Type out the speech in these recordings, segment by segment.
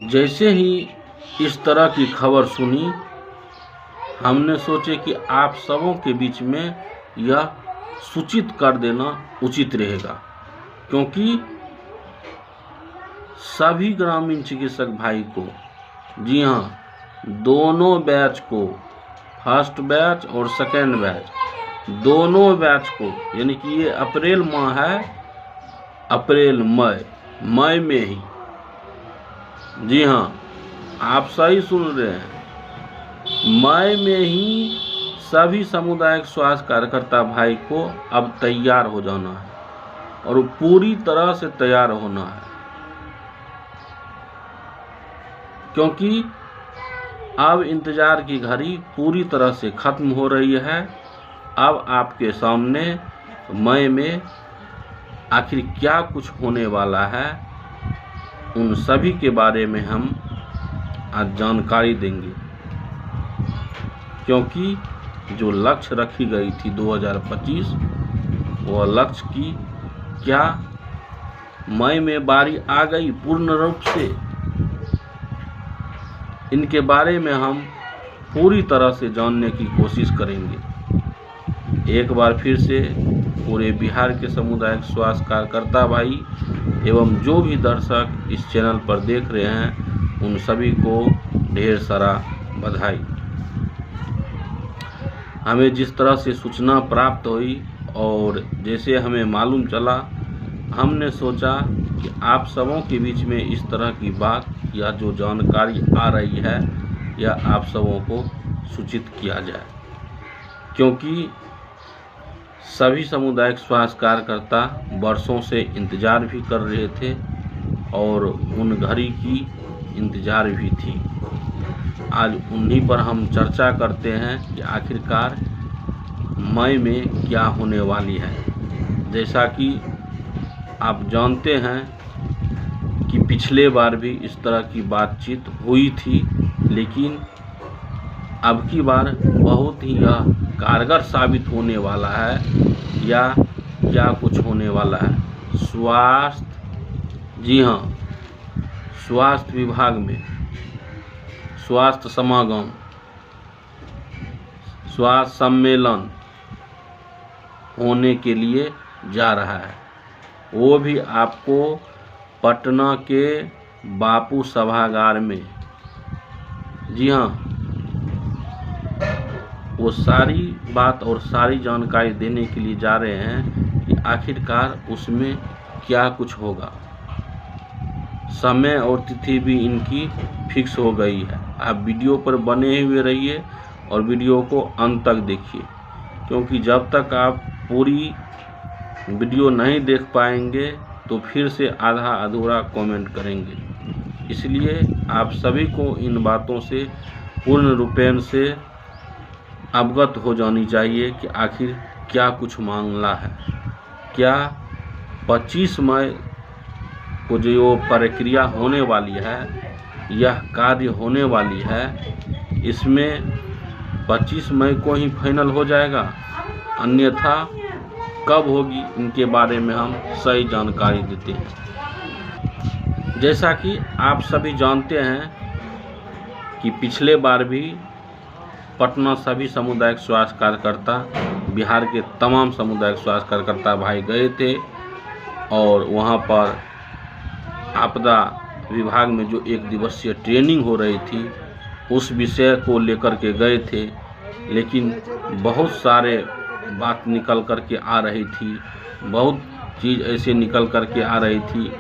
जैसे ही इस तरह की खबर सुनी, हमने सोचे कि आप सबों के बीच में यह सूचित कर देना उचित रहेगा, क्योंकि सभी ग्रामीण चिकित्सक भाई को, जी हाँ, दोनों बैच को, फर्स्ट बैच और सेकेंड बैच, दोनों बैच को, यानी कि ये अप्रैल माह है, अप्रैल मई में ही, जी हाँ, आप सही सुन रहे हैं, मई में ही सभी सामुदायिक स्वास्थ्य कार्यकर्ता भाई को अब तैयार हो जाना है और पूरी तरह से तैयार होना है, क्योंकि अब इंतजार की घड़ी पूरी तरह से खत्म हो रही है। अब आपके सामने मई में आखिर क्या कुछ होने वाला है, उन सभी के बारे में हम आज जानकारी देंगे, क्योंकि जो लक्ष्य रखी गई थी 2025, वह लक्ष्य की क्या मई में बारी आ गई पूर्ण रूप से। इनके बारे में हम पूरी तरह से जानने की कोशिश करेंगे। एक बार फिर से पूरे बिहार के सामुदायिक स्वास्थ्य कार्यकर्ता भाई एवं जो भी दर्शक इस चैनल पर देख रहे हैं, उन सभी को ढेर सारा बधाई। हमें जिस तरह से सूचना प्राप्त हुई और जैसे हमें मालूम चला, हमने सोचा कि आप सबों के बीच में इस तरह की बात या जो जानकारी आ रही है, यह आप सबों को सूचित किया जाए, क्योंकि सभी सामुदायिक स्वास्थ्य कार्यकर्ता वर्षों से इंतजार भी कर रहे थे और उन घड़ी की इंतजार भी थी। आज उन्हीं पर हम चर्चा करते हैं कि आखिरकार मई में क्या होने वाली है। जैसा कि आप जानते हैं कि पिछले बार भी इस तरह की बातचीत हुई थी, लेकिन अब की बार बहुत ही यह कारगर साबित होने वाला है या क्या कुछ होने वाला है। स्वास्थ्य, जी हाँ, स्वास्थ्य विभाग में स्वास्थ्य समागम, स्वास्थ्य सम्मेलन होने के लिए जा रहा है, वो भी आपको पटना के बापू सभागार में। जी हाँ, वो सारी बात और सारी जानकारी देने के लिए जा रहे हैं कि आखिरकार उसमें क्या कुछ होगा। समय और तिथि भी इनकी फिक्स हो गई है। आप वीडियो पर बने हुए रहिए और वीडियो को अंत तक देखिए, क्योंकि जब तक आप पूरी वीडियो नहीं देख पाएंगे तो फिर से आधा अधूरा कमेंट करेंगे। इसलिए आप सभी को इन बातों से पूर्ण रूपेण से अवगत हो जानी चाहिए कि आखिर क्या कुछ मामला है। क्या 25 मई को जो प्रक्रिया होने वाली है, यह कार्य होने वाली है, इसमें 25 मई को ही फाइनल हो जाएगा, अन्यथा कब होगी, इनके बारे में हम सही जानकारी देते हैं। जैसा कि आप सभी जानते हैं कि पिछले बार भी पटना सभी सामुदायिक स्वास्थ्य कार्यकर्ता, बिहार के तमाम सामुदायिक स्वास्थ्य कार्यकर्ता भाई गए थे और वहां पर आपदा विभाग में जो 1 दिवसीय ट्रेनिंग हो रही थी, उस विषय को लेकर के गए थे, लेकिन बहुत सारे बात निकल कर के आ रही थी, बहुत चीज़ ऐसे निकल कर के आ रही थी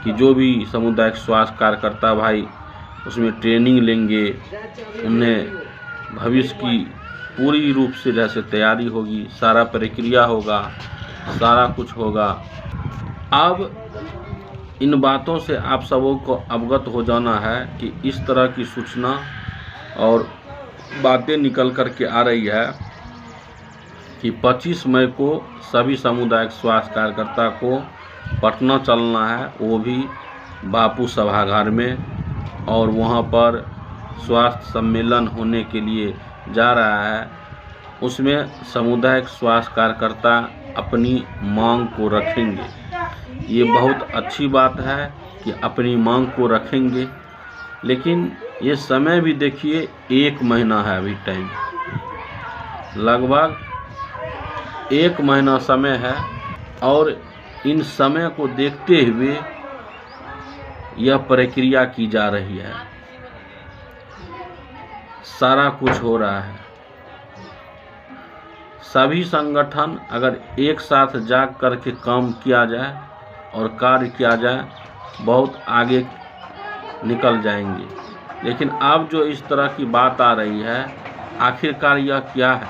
कि जो भी सामुदायिक स्वास्थ्य कार्यकर्ता भाई उसमें ट्रेनिंग लेंगे, उन्हें भविष्य की पूरी रूप से जैसे तैयारी होगी, सारा प्रक्रिया होगा, सारा कुछ होगा। अब इन बातों से आप सबों को अवगत हो जाना है कि इस तरह की सूचना और बातें निकल कर के आ रही है कि 25 मई को सभी सामुदायिक स्वास्थ्य कार्यकर्ता को पटना चलना है, वो भी बापू सभागार में, और वहाँ पर स्वास्थ्य सम्मेलन होने के लिए जा रहा है। उसमें सामुदायिक स्वास्थ्य कार्यकर्ता अपनी मांग को रखेंगे। ये बहुत अच्छी बात है कि अपनी मांग को रखेंगे। लेकिन ये समय भी देखिए 1 महीना है अभी टाइम, लगभग 1 महीना समय है और इन समय को देखते हुए यह प्रक्रिया की जा रही है, सारा कुछ हो रहा है। सभी संगठन अगर एक साथ जाग करके काम किया जाए और कार्य किया जाए, बहुत आगे निकल जाएंगे। लेकिन अब जो इस तरह की बात आ रही है, आखिरकार यह क्या है?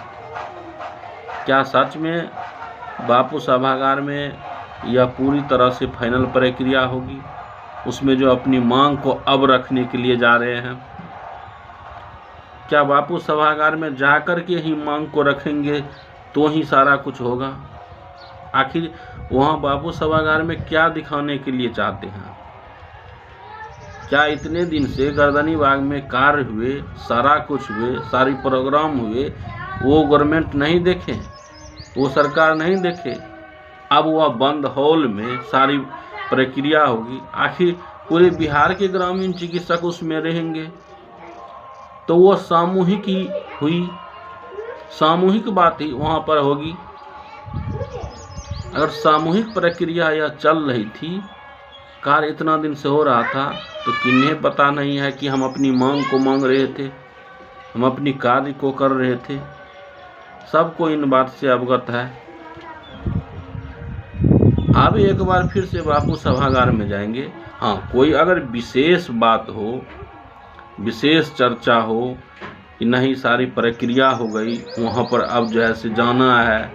क्या सच में बापू सभागार में यह पूरी तरह से फाइनल प्रक्रिया होगी? उसमें जो अपनी मांग को अब रखने के लिए जा रहे हैं, क्या बापू सभागार में जाकर के ही मांग को रखेंगे तो ही सारा कुछ होगा? आखिर वहाँ बापू सभागार में क्या दिखाने के लिए चाहते हैं? क्या इतने दिन से गर्दनी बाग में कार्य हुए, सारा कुछ हुए, सारी प्रोग्राम हुए, वो गवर्नमेंट नहीं देखे, वो सरकार नहीं देखे? अब वह बंद हॉल में सारी प्रक्रिया होगी। आखिर पूरे बिहार के ग्रामीण चिकित्सक उसमें रहेंगे, तो वो सामूहिक ही हुई, सामूहिक बात ही वहाँ पर होगी। अगर सामूहिक प्रक्रिया यह चल रही थी, कार्य इतना दिन से हो रहा था, तो किन्हें पता नहीं है कि हम अपनी मांग को मांग रहे थे, हम अपनी कार्य को कर रहे थे? सबको इन बात से अवगत है। अब एक बार फिर से बापू सभागार में जाएंगे। हाँ, कोई अगर विशेष बात हो, विशेष चर्चा हो कि नहीं सारी प्रक्रिया हो गई, वहाँ पर अब जैसे जाना है,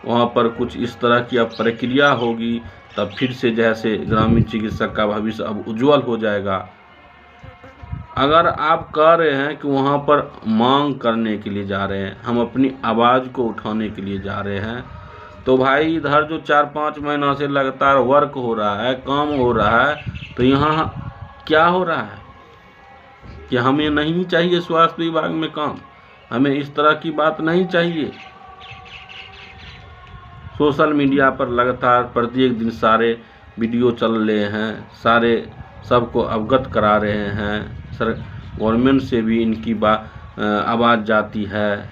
वहाँ पर कुछ इस तरह की अब प्रक्रिया होगी, तब फिर से जैसे ग्रामीण चिकित्सक का भविष्य अब उज्जवल हो जाएगा। अगर आप कह रहे हैं कि वहाँ पर मांग करने के लिए जा रहे हैं, हम अपनी आवाज़ को उठाने के लिए जा रहे हैं, तो भाई इधर जो 4-5 महीना से लगातार वर्क हो रहा है, काम हो रहा है, तो यहाँ क्या हो रहा है कि हमें नहीं चाहिए स्वास्थ्य विभाग में काम, हमें इस तरह की बात नहीं चाहिए। सोशल मीडिया पर लगातार प्रत्येक दिन सारे वीडियो चल रहे हैं, सारे सबको अवगत करा रहे हैं, गवर्नमेंट से भी इनकी आवाज़ जाती है,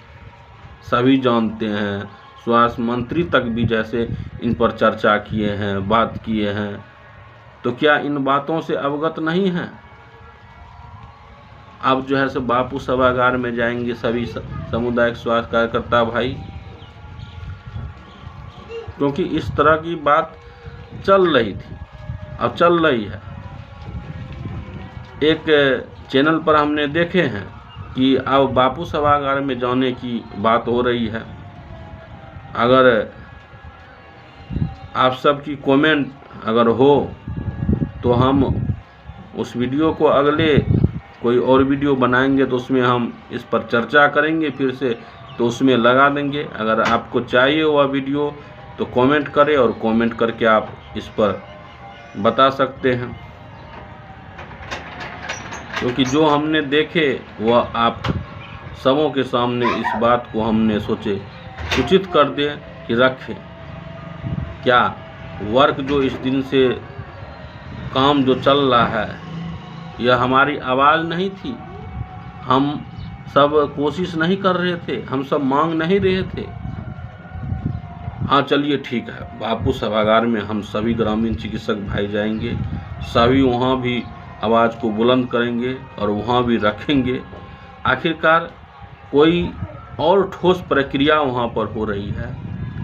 सभी जानते हैं। स्वास्थ्य मंत्री तक भी जैसे इन पर चर्चा किए हैं, बात किए हैं, तो क्या इन बातों से अवगत नहीं हैं? अब जो है सो बापू सभागार में जाएंगे सभी सामुदायिक स्वास्थ्य कार्यकर्ता भाई, क्योंकि इस तरह की बात चल रही थी, अब चल रही है। एक चैनल पर हमने देखे हैं कि अब बापू सभागार में जाने की बात हो रही है। अगर आप सबकी कमेंट अगर हो तो हम उस वीडियो को अगले कोई और वीडियो बनाएंगे, तो उसमें हम इस पर चर्चा करेंगे फिर से, तो उसमें लगा देंगे। अगर आपको चाहिए वह वीडियो तो कमेंट करें, और कमेंट करके आप इस पर बता सकते हैं, क्योंकि जो हमने देखे वह आप सबों के सामने इस बात को हमने सोचे सूचित कर दें कि रखें। क्या वर्क जो इस दिन से काम जो चल रहा है, यह हमारी आवाज़ नहीं थी? हम सब कोशिश नहीं कर रहे थे? हम सब मांग नहीं रहे थे? हाँ चलिए ठीक है, बापू सभागार में हम सभी ग्रामीण चिकित्सक भाई जाएंगे, सभी वहाँ भी आवाज़ को बुलंद करेंगे और वहाँ भी रखेंगे। आखिरकार कोई और ठोस प्रक्रिया वहाँ पर हो रही है,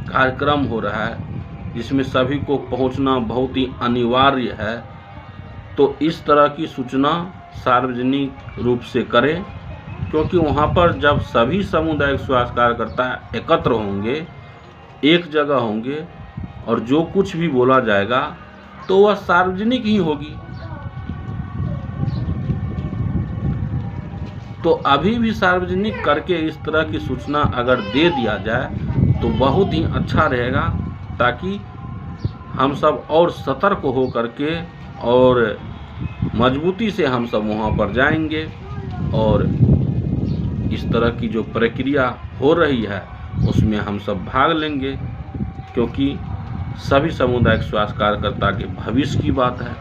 कार्यक्रम हो रहा है जिसमें सभी को पहुँचना बहुत ही अनिवार्य है। तो इस तरह की सूचना सार्वजनिक रूप से करें, क्योंकि वहाँ पर जब सभी सामुदायिक स्वास्थ्य कार्यकर्ता एकत्र होंगे, एक जगह होंगे, और जो कुछ भी बोला जाएगा तो वह सार्वजनिक ही होगी। तो अभी भी सार्वजनिक करके इस तरह की सूचना अगर दे दिया जाए तो बहुत ही अच्छा रहेगा, ताकि हम सब और सतर्क हो करके और मजबूती से हम सब वहाँ पर जाएंगे और इस तरह की जो प्रक्रिया हो रही है उसमें हम सब भाग लेंगे, क्योंकि सभी सामुदायिक स्वास्थ्य कार्यकर्ता के भविष्य की बात है।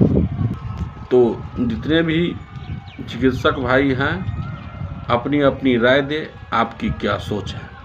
तो जितने भी चिकित्सक भाई हैं अपनी अपनी राय दे, आपकी क्या सोच है।